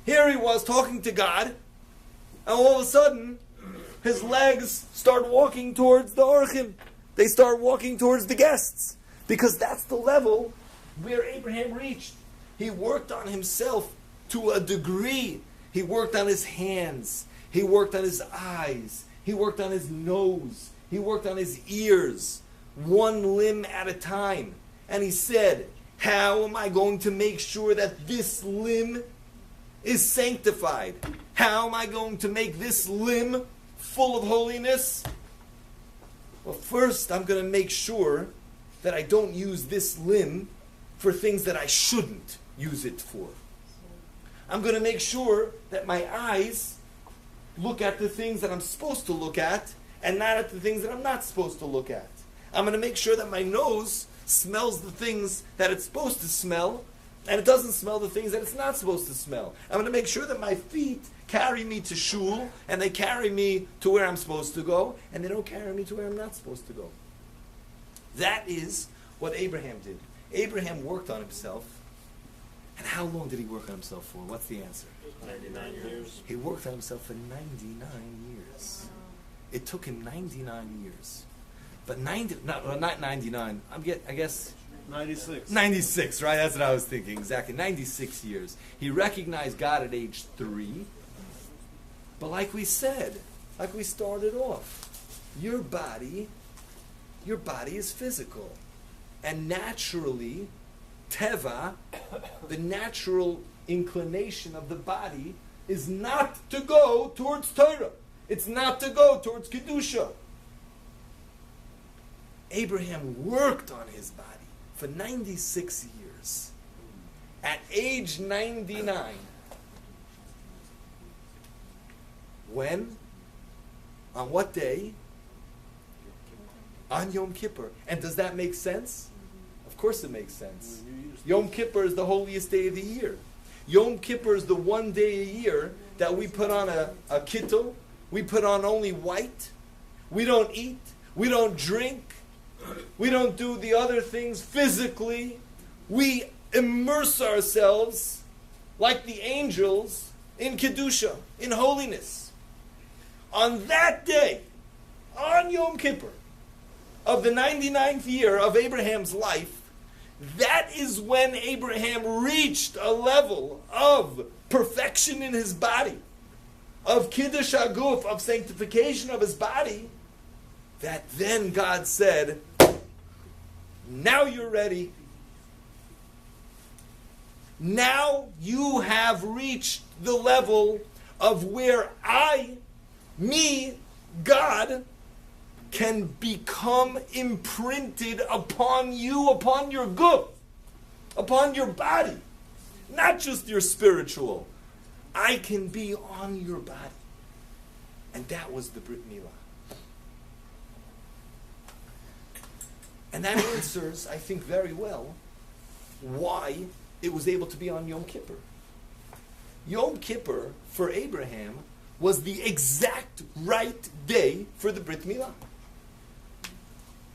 Here he was talking to God, and all of a sudden, his legs start walking towards the Orchim. They start walking towards the guests. Because that's the level where Abraham reached. He worked on himself to a degree. He worked on his hands. He worked on his eyes. He worked on his nose. He worked on his ears. 1 limb at a time. And he said, how am I going to make sure that this limb is sanctified? How am I going to make this limb full of holiness? Well, first I'm going to make sure that I don't use this limb for things that I shouldn't use it for. I'm going to make sure that my eyes look at the things that I'm supposed to look at and not at the things that I'm not supposed to look at. I'm going to make sure that my nose smells the things that it's supposed to smell, and it doesn't smell the things that it's not supposed to smell. I'm going to make sure that my feet carry me to shul, and they carry me to where I'm supposed to go, and they don't carry me to where I'm not supposed to go. That is what Abraham did. Abraham worked on himself. And how long did he work on himself for? What's the answer? 99 years. He worked on himself for 99 years. It took him 99 years. But not 99. I guess 96. 96, right? That's what I was thinking. Exactly. 96 years. He recognized God at age 3. But like we said, like we started off, your body is physical. And naturally, teva, the natural inclination of the body, is not to go towards Torah. It's not to go towards Kedusha. Abraham worked on his body for 96 years. At age 99, when? On what day? On Yom Kippur. And does that make sense? Of course it makes sense. Yom Kippur is the holiest day of the year. Yom Kippur is the one day a year that we put on a kittel. We put on only white. We don't eat. We don't drink. We don't do the other things physically. We immerse ourselves like the angels in Kedusha, in holiness. On that day, on Yom Kippur, of the 99th year of Abraham's life, that is when Abraham reached a level of perfection in his body, of Kiddush HaGuf, of sanctification of his body, that then God said, now you're ready. Now you have reached the level of where God, can become imprinted upon you, upon your guf, upon your body. Not just your spiritual. I can be on your body. And that was the Brit Milah. And that answers, I think, very well why it was able to be on Yom Kippur. Yom Kippur, for Abraham, was the exact right day for the Brit Milah.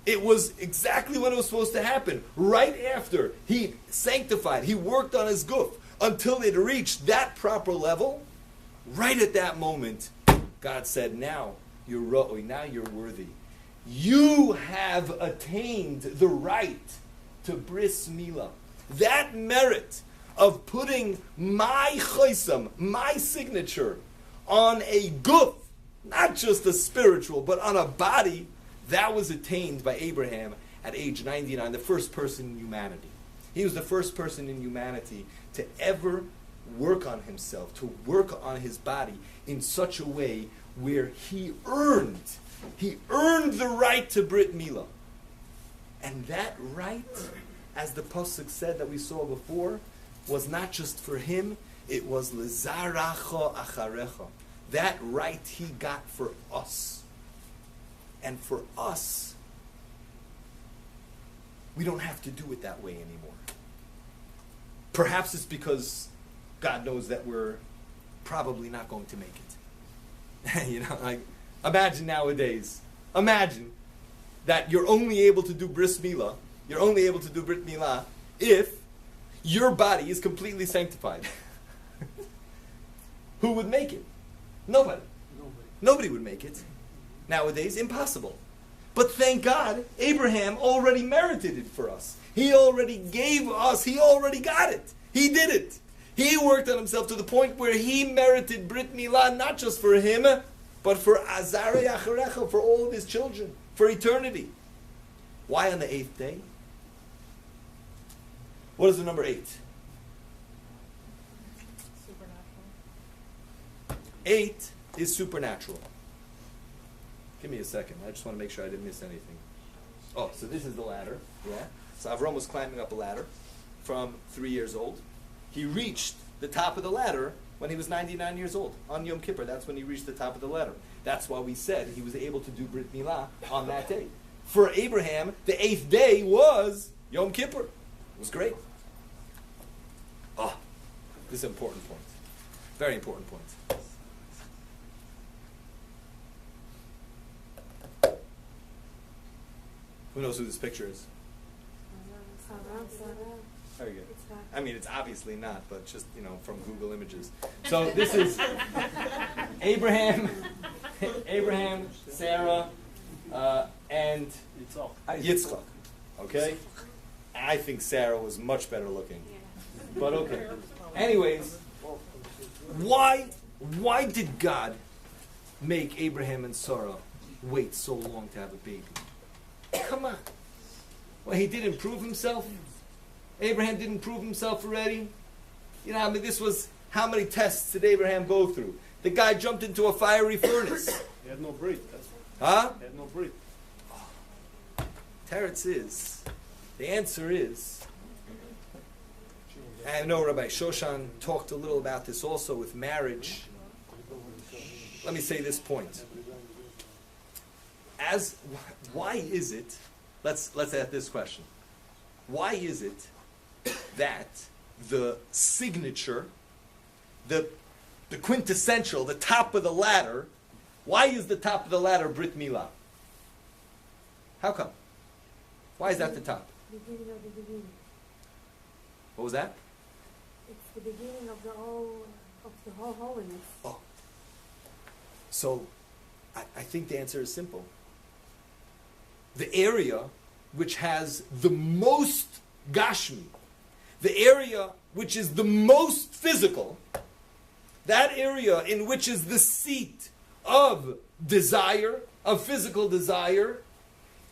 It was exactly when it was supposed to happen. Right after he sanctified, he worked on his guf until it reached that proper level. Right at that moment, God said, now you're ro'oi, now you're worthy. You have attained the right to bris milah. That merit of putting my choisam, my signature, on a guf, not just a spiritual, but on a body, that was attained by Abraham at age 99, the first person in humanity. He was the first person in humanity to ever work on himself, to work on his body in such a way where he earned the right to Brit Milah. And that right, as the Pasuk said that we saw before, was not just for him, it was Lezaracha Acharecha. That right he got for us. And for us, we don't have to do it that way anymore. Perhaps it's because God knows that we're probably not going to make it. Like, imagine nowadays, that you're only able to do bris milah, you're only able to do Brit Milah if your body is completely sanctified. Who would make it? Nobody. Nobody would make it. Nowadays, impossible. But thank God, Abraham already merited it for us. He already gave us, he already got it. He did it. He worked on himself to the point where he merited Brit Milah, not just for him, but for Azarei Acharecha, for all of his children, for eternity. Why on the 8th day? What is the number 8? Supernatural. 8 is supernatural. Give me a second. I just want to make sure I didn't miss anything. Oh, so this is the ladder. Yeah. So Avram was climbing up a ladder from 3 years old. He reached the top of the ladder when he was 99 years old. On Yom Kippur, that's when he reached the top of the ladder. That's why we said he was able to do Brit Milah on that day. For Abraham, the 8th day was Yom Kippur. It was great. Oh, this is an important point. Very important point. Who knows who this picture is? Very good. I mean, it's obviously not, but just, from Google Images. So this is Abraham, Sarah, and Yitzchak. Okay? I think Sarah was much better looking. But okay. Anyways, why did God make Abraham and Sarah wait so long to have a baby? Come on. Well, he didn't prove himself. Abraham didn't prove himself already. You know, I mean, this was, how many tests did Abraham go through? The guy jumped into a fiery furnace. He had no Brit. That's why. Huh? He had no Brit. Teretz is, the answer is, I know Rabbi Shoshan talked a little about this also with marriage. Let me say this point. Why is it, let's ask this question. Why is it that the signature, the quintessential, the top of the ladder, why is the top of the ladder Brit Milah? How come? Why is that the top? Beginning of the beginning. What was that? It's the beginning of the whole holiness. Oh. So, I think the answer is simple. The area which has the most gashmi, the area which is the most physical, that area in which is the seat of desire, of physical desire,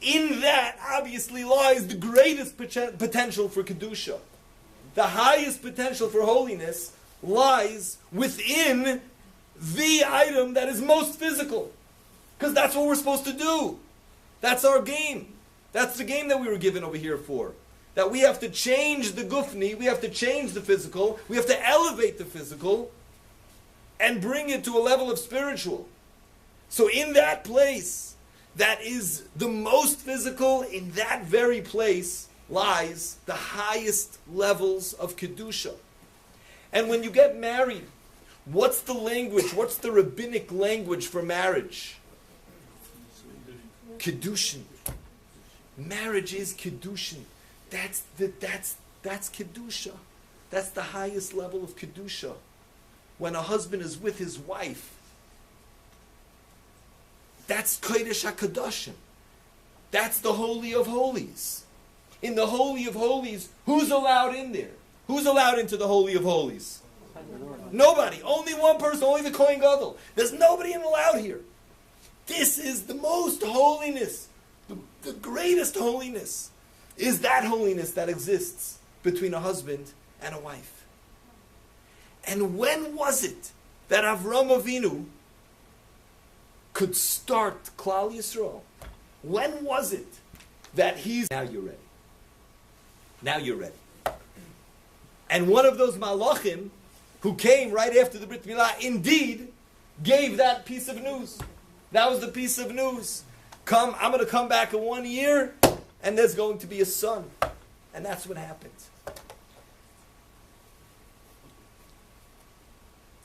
in that obviously lies the greatest potential for Kedusha. The highest potential for holiness lies within the item that is most physical. Because that's what we're supposed to do. That's our game. That's the game that we were given over here for. That we have to change the gufni, we have to change the physical, we have to elevate the physical and bring it to a level of spiritual. So in that place, that is the most physical, in that very place lies the highest levels of Kedusha. And when you get married, what's the language, what's the rabbinic language for marriage? Kedushin. Marriage is Kedushin. That's Kedusha. That's the highest level of Kedusha. When a husband is with his wife, that's Kodesh HaKadoshim. That's the Holy of Holies. In the Holy of Holies, who's allowed in there? Who's allowed into the Holy of Holies? Nobody. Only one person, only the Kohen Gadol. There's nobody allowed here. This is the most holiness. The greatest holiness is that holiness that exists between a husband and a wife. And when was it that Avram Avinu could start Klal Yisrael? When was it that he's... Now you're ready. Now you're ready. And one of those malachim who came right after the Brit Milah indeed gave that piece of news. That was the piece of news. I'm going to come back in 1 year and there's going to be a son. And that's what happened.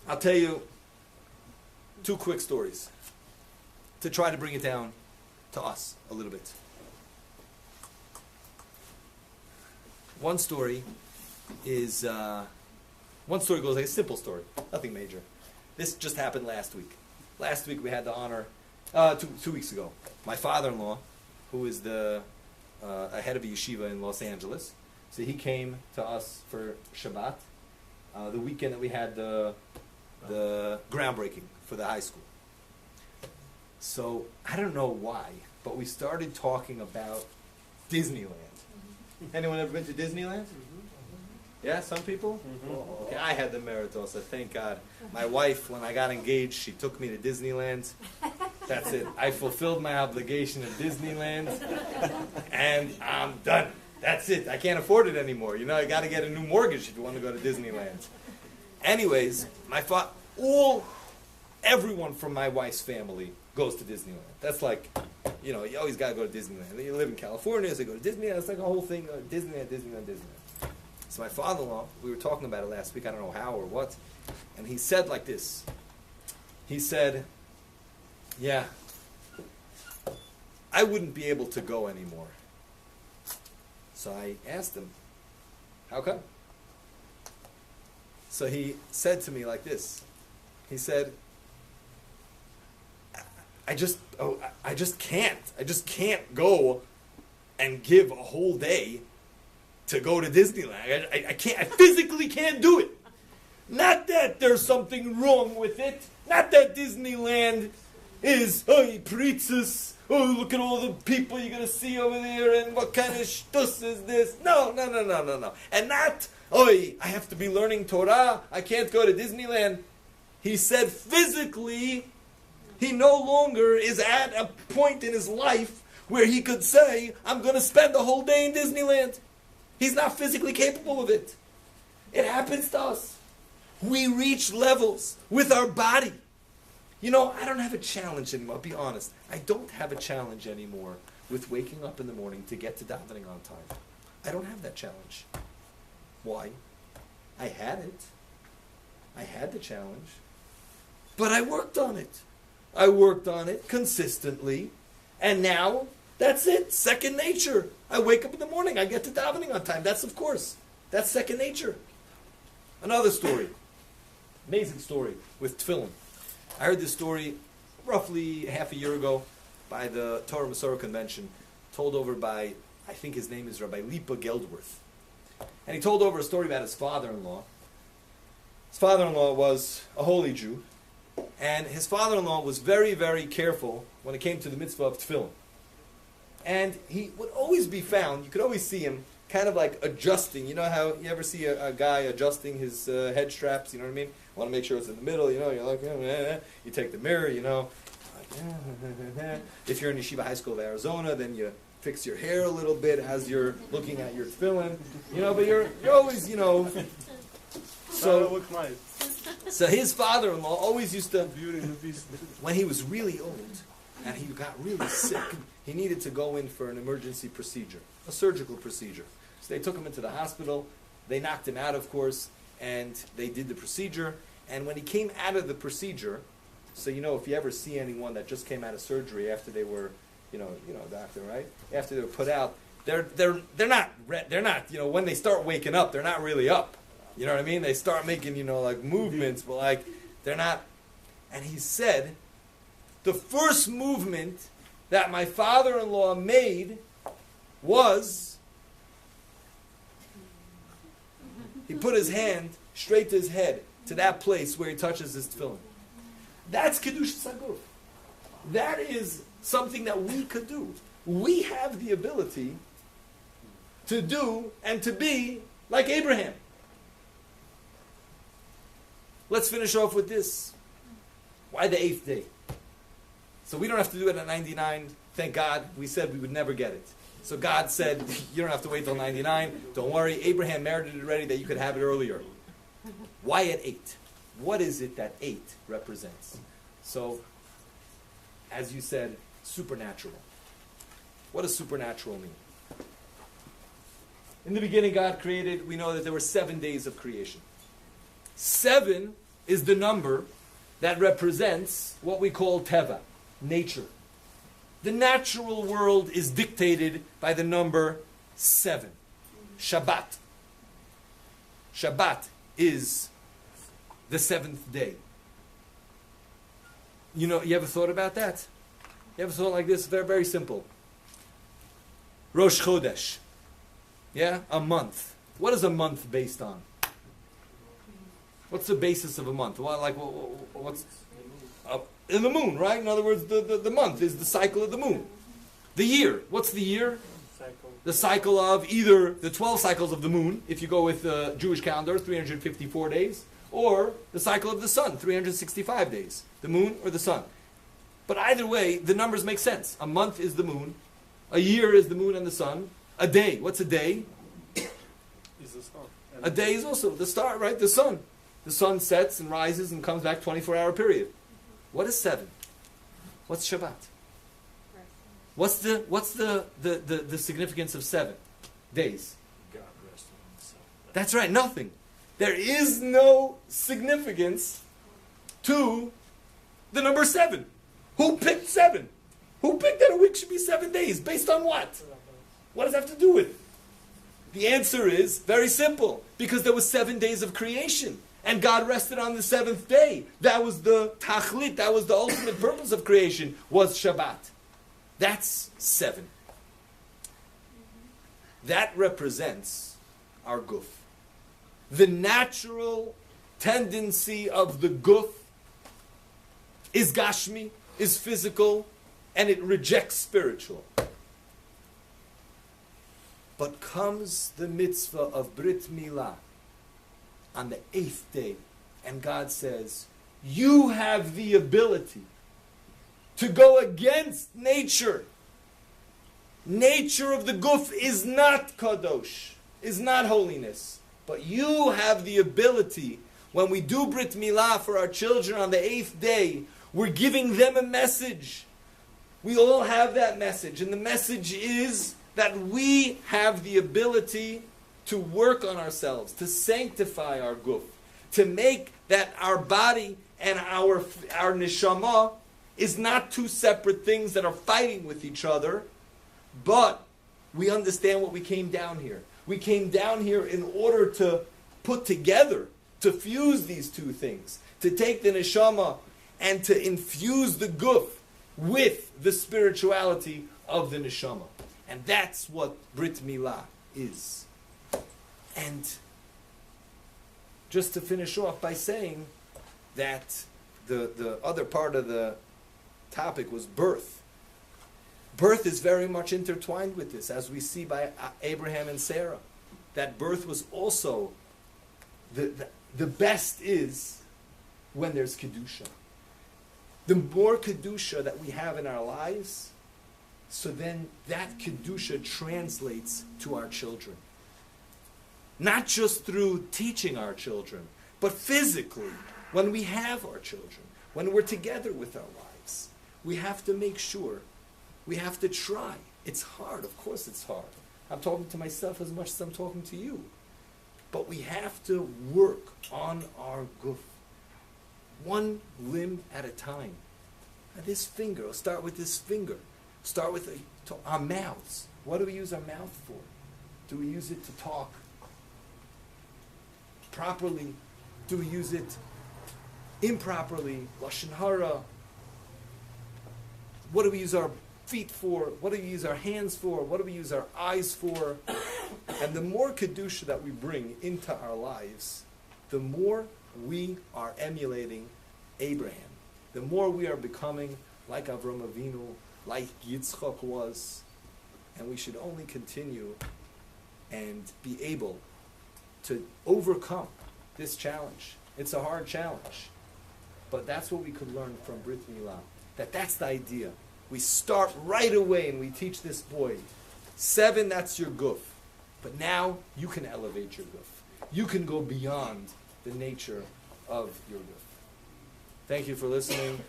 I'll tell you 2 quick stories to try to bring it down to us a little bit. One story goes like a simple story, nothing major. This just happened last week. Last week we had the honor, 2 weeks ago, my father-in-law, who is the head of a yeshiva in Los Angeles, so he came to us for Shabbat, the weekend that we had the groundbreaking for the high school. So, I don't know why, but we started talking about Disneyland. Anyone ever been to Disneyland? Yeah, some people? Okay, I had the merit also, thank God. My wife, when I got engaged, she took me to Disneyland. That's it. I fulfilled my obligation at Disneyland, and I'm done. That's it. I can't afford it anymore. You know, you got to get a new mortgage if you want to go to Disneyland. Anyways, everyone from my wife's family goes to Disneyland. That's like, you know, you always got to go to Disneyland. You live in California, so you go to Disneyland. It's like a whole thing, Disneyland. So my father-in-law, we were talking about it last week, I don't know how or what, and he said like this. He said, yeah, I wouldn't be able to go anymore. So I asked him, how come? So he said to me like this. He said, I just can't. I just can't go and give a whole day to go to Disneyland. I can't. I physically can't do it. Not that there's something wrong with it. Not that Disneyland is, oh, pritzes, oh, look at all the people you're going to see over there, and what kind of shtus is this? No. And not, oh, I have to be learning Torah, I can't go to Disneyland. He said physically, he no longer is at a point in his life where he could say, I'm going to spend the whole day in Disneyland. He's not physically capable of it. It happens to us. We reach levels with our body. You know, I don't have a challenge anymore. I'll be honest. I don't have a challenge anymore with waking up in the morning to get to davening on time. I don't have that challenge. Why? I had it. I had the challenge. But I worked on it. I worked on it consistently. And now, that's it. Second nature. I wake up in the morning. I get to davening on time. That's second nature. Another story. Amazing story with tefillin. I heard this story roughly half a year ago by the Torah Masorah Convention, told over by, I think his name is Rabbi Lipa Geldworth. And he told over a story about his father-in-law. His father-in-law was a holy Jew, and his father-in-law was very, very careful when it came to the mitzvah of tefillin. And he would always be found, you could always see him kind of like adjusting. You know how you ever see a guy adjusting his head straps, you know what I mean? Want to make sure it's in the middle, you know, you're like, you take the mirror, you know. If you're in Yeshiva High School of Arizona, then you fix your hair a little bit as you're looking at your tefillin, you know, but you're always, you know. So his father-in-law always used to, when he was really old and he got really sick, he needed to go in for an emergency procedure, a surgical procedure. So they took him into the hospital, they knocked him out, of course, and they did the procedure. And when he came out of the procedure, so you know, if you ever see anyone that just came out of surgery after they were, you know, doctor, right? After they were put out, they're not, you know, when they start waking up, they're not really up. You know what I mean? They start making, you know, like movements, but like they're not. And he said, the first movement that my father-in-law made was, he put his hand straight to his head, to that place where he touches his tefillin. That's Kedushas HaGuf. That is something that we could do. We have the ability to do and to be like Abraham. Let's finish off with this. Why the 8th day? So we don't have to do it at 99. Thank God. We said we would never get it. So God said, you don't have to wait till 99. Don't worry. Abraham merited it already that you could have it earlier. Why at 8? What is it that 8 represents? So, as you said, supernatural. What does supernatural mean? In the beginning, God created, we know that there were 7 days of creation. 7 is the number that represents what we call teva, nature. The natural world is dictated by the number 7. Shabbat. Shabbat is the 7th day. You know, you ever thought about that? You ever thought like this? Very, very simple. Rosh Chodesh. Yeah? A month. What is a month based on? What's the basis of a month? What's in the moon, right? In other words, the month is the cycle of the moon. The year. What's the year? The cycle of either the 12 cycles of the moon, if you go with the Jewish calendar, 354 days, or the cycle of the sun, 365 days. The moon or the sun. But either way, the numbers make sense. A month is the moon. A year is the moon and the sun. A day. What's a day? Is the sun. A day is also the star, right? The sun. The sun sets and rises and comes back 24-hour period. What is 7? What's Shabbat? What's the significance of 7 days? God rested on himself. That's right, nothing. There is no significance to the number 7. Who picked 7? Who picked that a week should be 7 days? Based on what? What does that have to do with? The answer is very simple. Because there was 7 days of creation. And God rested on the 7th day. That was the tachlit, that was the ultimate purpose of creation, was Shabbat. That's 7. That represents our guf. The natural tendency of the guf is gashmi, is physical and it rejects spiritual. But comes the mitzvah of Brit Milah on the 8th day, and God says, you have the ability to go against nature. Nature of the guf is not kadosh, is not holiness. But you have the ability, when we do Brit Milah for our children on the 8th day, we're giving them a message. We all have that message, and the message is that we have the ability to work on ourselves, to sanctify our guf, to make that our body and our neshama is not two separate things that are fighting with each other, but we understand what we came down here. We came down here in order to put together, to fuse these two things, to take the neshama and to infuse the guf with the spirituality of the neshama. And that's what Brit Milah is. And just to finish off by saying that the other part of the topic was birth. Birth is very much intertwined with this, as we see by Abraham and Sarah. That birth was also, the best is when there's Kedusha. The more Kedusha that we have in our lives, so then that Kedusha translates to our children. Not just through teaching our children, but physically, when we have our children, when we're together with our wives, we have to make sure, we have to try. It's hard, of course it's hard. I'm talking to myself as much as I'm talking to you. But we have to work on our guf. One limb at a time. Now this finger, I'll start with this finger. Start with our mouths. What do we use our mouth for? Do we use it to talk properly? Do we use it improperly? Lashon hara. What do we use our feet for? What do we use our hands for? What do we use our eyes for? And the more Kedusha that we bring into our lives, the more we are emulating Abraham. The more we are becoming like Avram Avinu, like Yitzchak was. And we should only continue and be able to overcome this challenge. It's a hard challenge. But that's what we could learn from Brit Milah. That's the idea. We start right away and we teach this boy. 7, that's your guf. But now you can elevate your guf. You can go beyond the nature of your guf. Thank you for listening.